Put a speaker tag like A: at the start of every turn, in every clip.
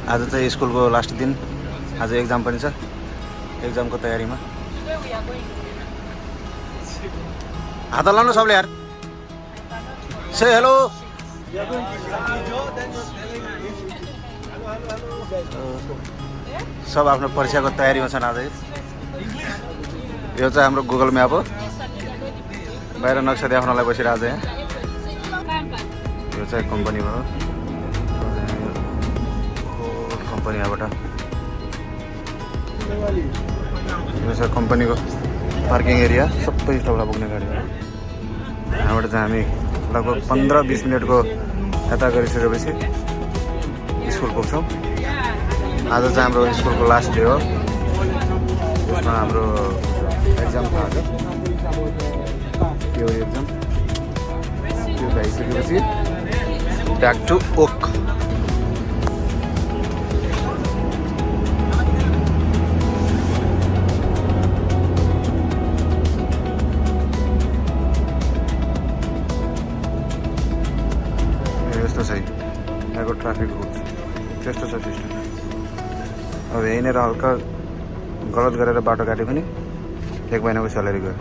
A: आज चाहिँ स्कुलको लास्ट दिन, आज एक्जाम पनि छ। एक्जामको तयारीमा हात लाउनु सबले यार। से हेलो। सब आफ्नो परीक्षाको तयारीमा छन्। आज यो चाहिँ हाम्रो गुगल म्याप हो। बाहिर नक्सा देखाउनलाई बसिरहेको छ यहाँ। यो चाहिँ कम्पनी हो, कम्पनी यहाँबाट। यो चाहिँ कम्पनीको पार्किङ एरिया, सबै स्टपलाई पुग्ने गाडी हो। यहाँबाट चाहिँ हामी लगभग 15-20 मिनटको यात्रा गरिसकेपछि स्कुल पुग्छौँ। आज चाहिँ हाम्रो स्कुलको लास्ट डे हो। यसमा हाम्रो एक्जाम छ आज, त्यो एक्जाम त्यो भइसकेपछि ब्याक टु ओक। यस्तो छ यहाँको ट्राफिक रुल्स, त्यस्तो छ सिस्टम। अब यहीँनिर हल्का गलत गरेर बाटो काट्यो भने 1 महिनाको स्यालेरी गयो।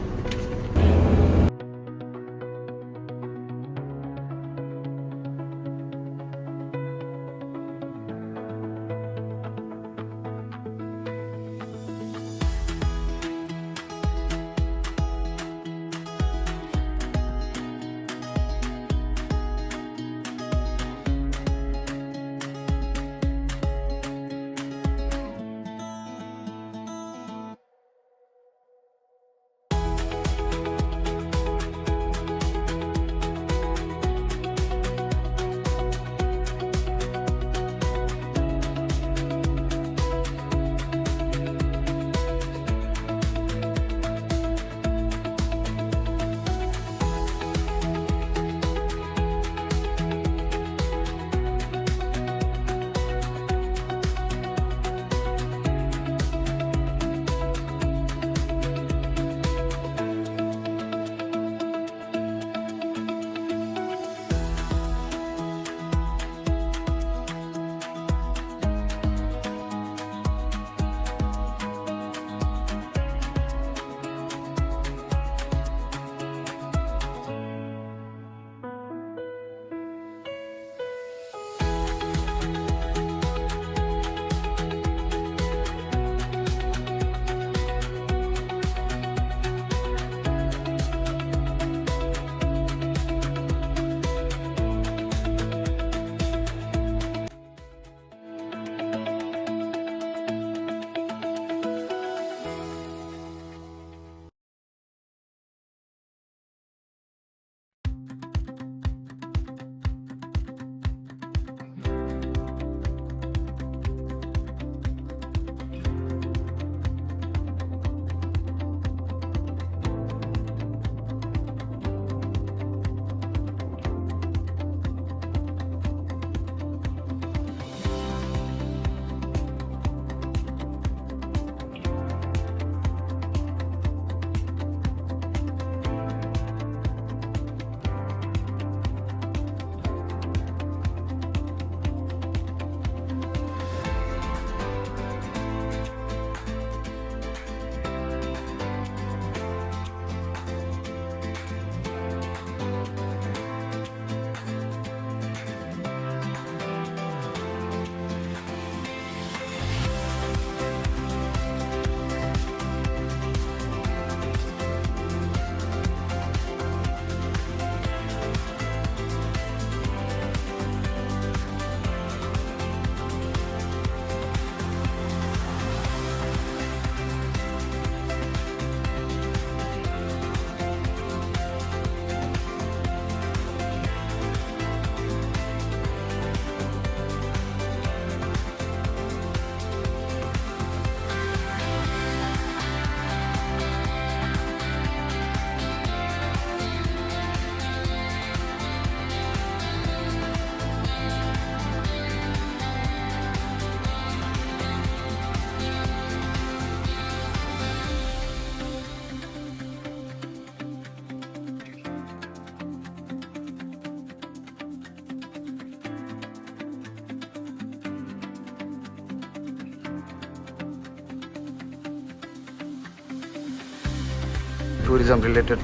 A: टुरिज्म रिलेटेड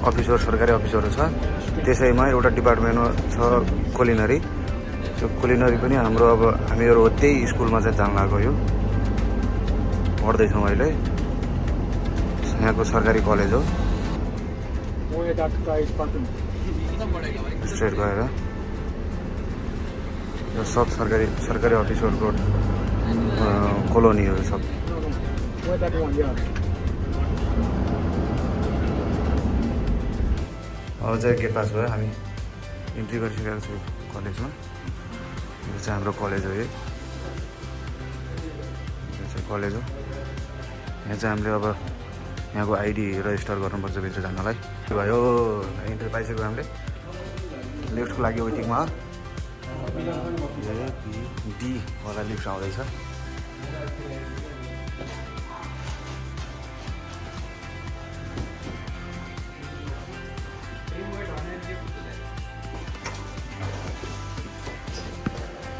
A: अफिसर सरकारी अफिसहरू छ। त्यसैमा एउटा डिपार्टमेन्ट छ कुलिनरी। त्यो कुलिनरी पनि हाम्रो अब हामीहरू त्यही स्कुलमा चाहिँ जान लागेको यो पढ्दैछौँ अहिले। यहाँको सरकारी कलेज हो। स्ट्रेट गएर यो सब सरकारी अफिसरको कोलोनीहरू सब। अब चाहिँ गेट पास भयो, हामी इन्ट्री गरिसकेको छौँ कलेजमा। यो चाहिँ हाम्रो कलेज हो। यो चाहिँ कलेज हो। यहाँ चाहिँ हामीले अब यहाँको आइडी रजिस्टर गर्नुपर्छ भित्र जानलाई। त्यो भयो, इन्ट्री पाइसक्यो हामीले। लिफ्टको लागि वेटिङमा डी वाला लिफ्ट आउँदैछ।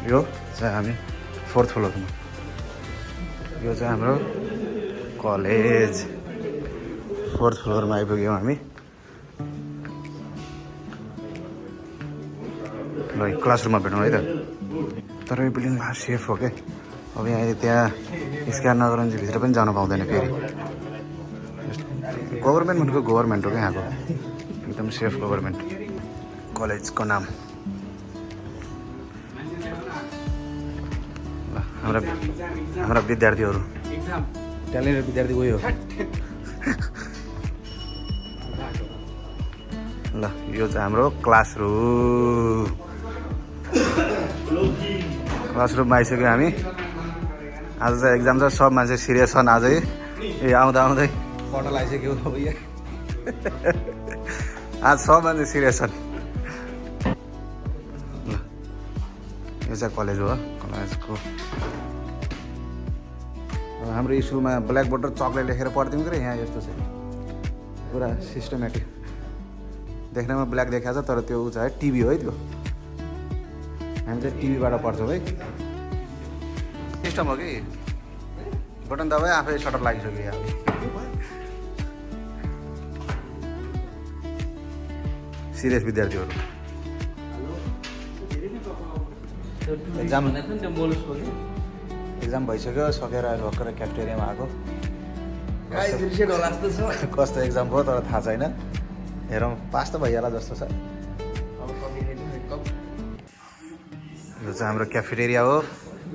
A: यो चाहिँ हामी 4th फ्लोरमा। यो चाहिँ हाम्रो कलेज 4th फ्लोरमा आइपुग्यौँ हामी। ल क्लासरुममा भेटौँ है त। तर यो बिल्डिङ सेफ हो क्या। अब यहाँ त्यहाँ स्क्यान नगरेर चाहिँ भित्र पनि जान पाउँदैन फेरि। गभर्मेन्ट हो क्या यहाँको, एकदम सेफ गभर्मेन्ट। कलेजको नाम हाम्रा विद्यार्थीहरू ट्यालेन्टेड विद्यार्थी उयो हो। ल यो चाहिँ हाम्रो क्लासरुममा आइसक्यो हामी। आज चाहिँ एक्जाम छ, सब मान्छे सिरियस छन् आजै। आउँदै पटल आइसक्यो अब यहाँ। आज सब मान्छे सिरियस छन्। ल यो चाहिँ कलेज हो। कलेजको हाम्रो स्कुलमा ब्ल्याक बोर्ड र चकले लेखेर पढ्थ्यौँ कि यहाँ यस्तो छ पुरा सिस्टमेटिक। देख्नमा ब्ल्याक देखाएको छ तर त्यो चाहिँ टिभी हो है। त्यो हामी चाहिँ टिभीबाट पढ्छौँ है। सिस्टम हो कि बटन दबाए आफै सटर लागिसक्यो यहाँ। सिरियस विद्यार्थीहरू एक्जाम भइसक्यो, सकेर भर्खर क्याफेटेरियामा आएको। कस्तो एक्जाम भयो तर थाहा छैन। हेरौँ, पास त भइहाल्ला जस्तो छ। यो चाहिँ हाम्रो क्याफेटेरिया हो।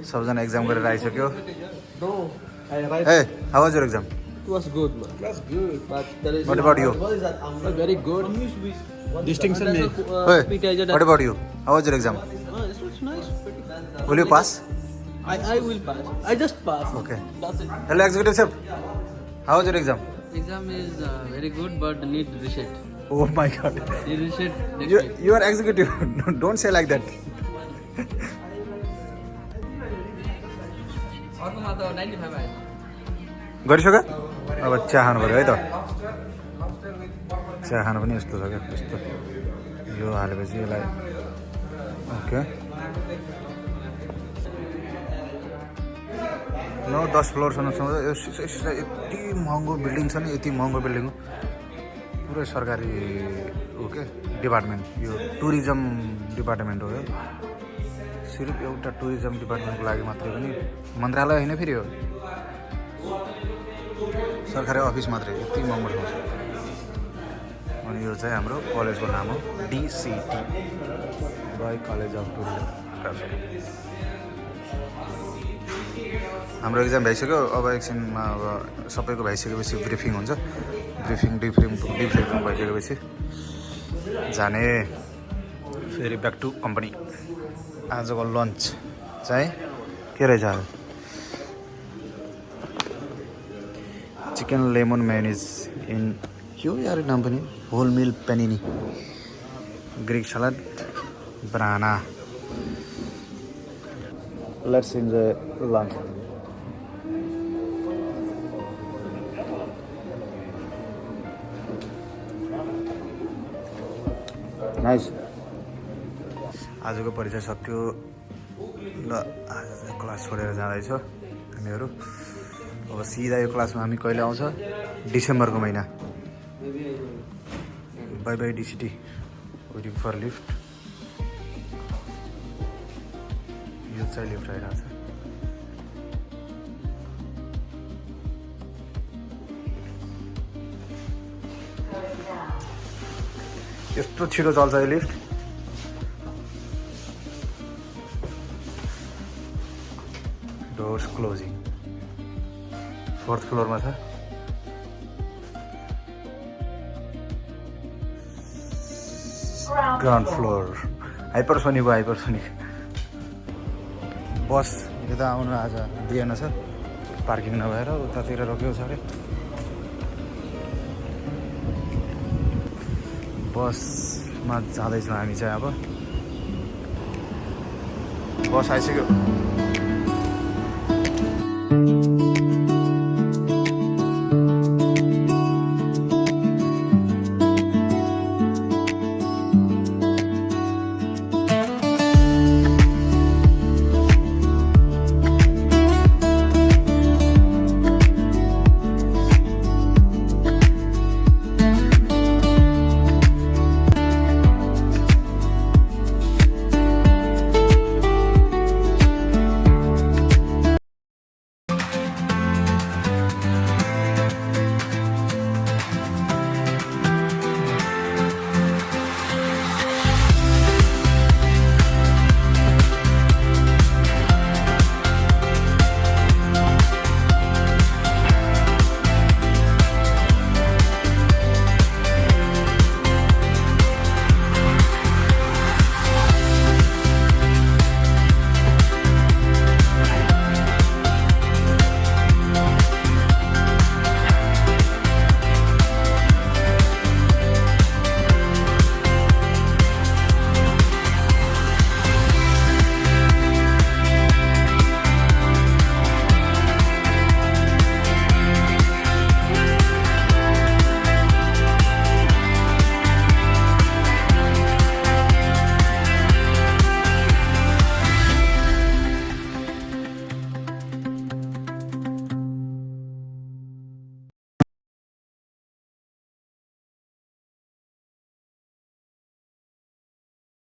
A: सबजना एक्जाम गरेर आइसक्यो। Hey, how was your exam?
B: It was good, man. That's good, but there is.
A: What about you?
B: Very good. Distinction.
A: Hey, what about you? How was your exam?
B: This was nice.
A: Will you pass?
B: I will pass. I just passed.
A: Okay.
B: That's it.
A: Hello, executive chef. How was your exam?
B: Exam is very good, but need reset.
A: Oh my God.
B: Need reset.
A: You are executive. Don't say like that. गरिसक्यो? अब चिया खानु पऱ्यो है त। चिया खानु पनि यस्तो छ क्या, यस्तो यो हालेपछि यसलाई। ओके 9-10 फ्लोरसम्म छ। यति महँगो बिल्डिङ छ नि, यति महँगो बिल्डिङ हो। पुरै सरकारी हो क्या डिपार्टमेन्ट। यो टुरिज्म डिपार्टमेन्ट हो। सिर्फ एउटा टुरिज्म डिपार्टमेन्टको लागि मात्रै पनि मन्त्रालय होइन फेरि हो, सरकारी अफिस मात्रै। यति महँगो ठाउँ छ। अनि यो चाहिँ हाम्रो कलेजको नाम हो DCT, Roy college of tourism. हाम्रो एक्जाम भइसक्यो। अब एकछिनमा अब सबैको भइसकेपछि ब्रिफिङ हुन्छ। ब्रिफिङ भइसकेपछि जाने फेरि ब्याक टु कम्पनी। आजको लन्च चाहिँ के रहेछ? चिकन लेमन मेयोनिज इन के हो यार नाम पनि, whole meal panini, Greek salad, banana. Let's enjoy lunch. Nice. आजको परीक्षा सक्यो। ल आज क्लास छोडेर जाँदैछ हामीहरू। अब सिधा यो क्लासमा हामी कहिले आउँछ? डिसेम्बरको महिना। बाई बाई डिसिटी वेटिङ फर लिफ्ट यो चाहिँ लिफ्ट आइरहेको छ यस्तो छिटो चल्छ यो लिफ्ट डोर्स क्लोजिङ 4th फ्लोरमा छ ग्राउन्ड फ्लोर हाइपरसोनिक हो हाइपरसोनिक बस यता आउनु आज दिएन छ पार्किङ नभएर उतातिर रोक्यो छ अरे बसमा जाँदैछौँ हामी चाहिँ अब बस आइसक्यो